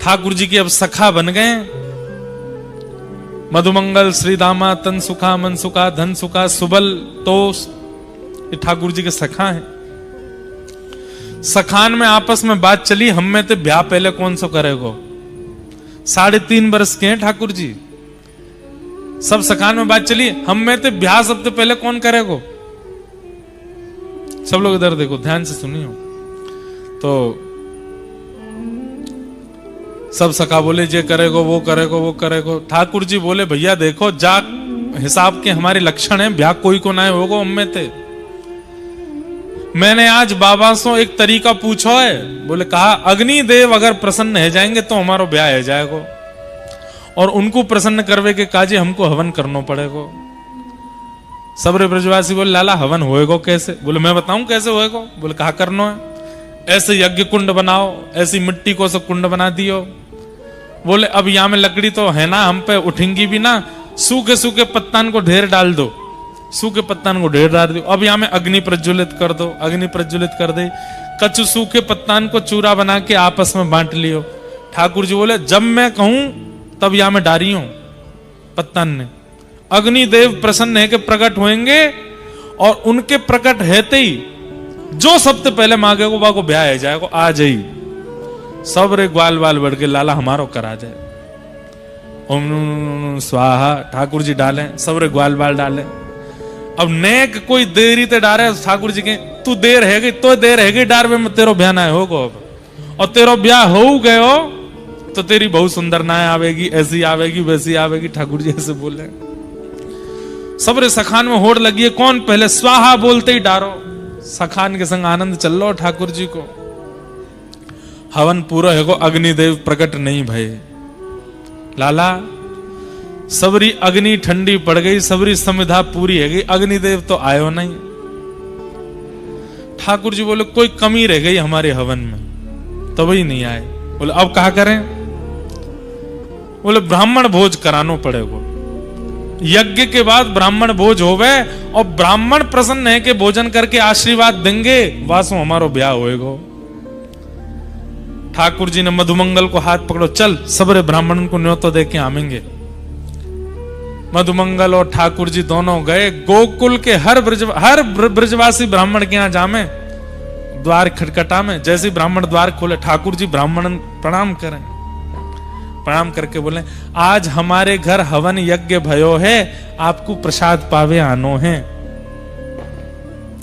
ठाकुर जी के अब सखा बन गए। मधुमंगल, श्रीदामा, तन सुखा, मन सुखा, धन सुखा, सुबल, तोष, ये ठाकुर जी के सखा हैं। सखान में आपस में बात चली, हम में ते ब्याह पहले कौन सा करेगो। 3.5 वर्ष के हैं ठाकुर जी। सब सखान में बात चली, हम में ते ब्याह सबसे पहले कौन करेगो। सब लोग इधर देखो, ध्यान से सुनियो। तो सब सखा बोले जे करेगो वो करेगो वो करेगो। ठाकुर जी बोले भैया देखो, जा हिसाब के हमारे लक्षण है, ब्याह कोई को ना होगो हम में थे। मैंने आज बाबा से एक तरीका पूछो है, बोले कहा अग्निदेव अगर प्रसन्न है जाएंगे तो हमारो ब्याह है जाएगो, और उनको प्रसन्न करवे के काजे हमको हवन करना पड़ेगो। सबरे ब्रजवासी बोले लाला हवन होएगो कैसे। बोले मैं बताऊं कैसे होएगो। बोले कहा करना है, ऐसे यज्ञ कुंड बनाओ, ऐसी मिट्टी को सब कुंड बना दियो। बोले अब यहां में लकड़ी तो है ना, हम पे उठेंगी भी ना, सूखे सूखे पत्तान को ढेर डाल दो, सूखे पत्तान को ढेर डाल दो। अब यहां में अग्नि प्रज्वलित कर दो, अग्नि प्रज्वलित कर दे, कच्चू सूखे पत्तान को चूरा बना के आपस में बांट लियो। ठाकुर जी बोले जब मैं कहूं तब यहां में डारी हूं पत्तान ने। अग्निदेव प्रसन्न है कि प्रकट होंगे, और उनके प्रकट हेते ही जो सबसे पहले मांगेगो बाको ब्याह है जाएगो, आ जाई। सब रे ग्वाल बाल बढ़ के लाला हमारो करा जाए। ओम स्वाहा ठाकुर जी डाले, सब रे ग्वाल बाल डाले। अब नेक कोई देरी ते डारे ठाकुर जी के, तू देर है गई तो देर है गई डारवे में तेरो ब्याह ना होगो। अब और तेरो ब्याह हो गयो तो तेरी बहुत सुंदर नाय आवेगी, ऐसी आवेगी वैसी आवेगी। ठाकुर जी ऐसे बोले। सबरे सखान में होड़ लगी है, कौन पहले स्वाहा बोलते ही डारो। सखान के संग आनंद चल लो ठाकुर जी को। हवन पूरा है को, अग्निदेव प्रकट नहीं भय। लाला सबरी अग्नि ठंडी पड़ गई, सबरी समिधा पूरी है गई, अग्निदेव तो आयो नहीं। ठाकुर जी बोले कोई कमी रह गई हमारे हवन में, तब ही नहीं आए। बोले अब कहा करें। बोले ब्राह्मण भोज करानो पड़ेगा, यज्ञ के बाद ब्राह्मण भोज होवे, और ब्राह्मण प्रसन्न है कि भोजन करके आशीर्वाद देंगे, वासो हमारो ब्याह होएगा। ठाकुर जी ने मधुमंगल को हाथ पकड़ो, चल सबरे ब्राह्मण को न्योता दे के आवेंगे। मधुमंगल और ठाकुर जी दोनों गए। गोकुल के हर ब्रजवासी ब्राह्मण के यहां जामे, द्वार खटखटा में। जैसे ब्राह्मण द्वार खोले, ठाकुर जी ब्राह्मण प्रणाम करें। प्रणाम करके बोले आज हमारे घर हवन यज्ञ भयो है, आपको प्रसाद पावे आनो है।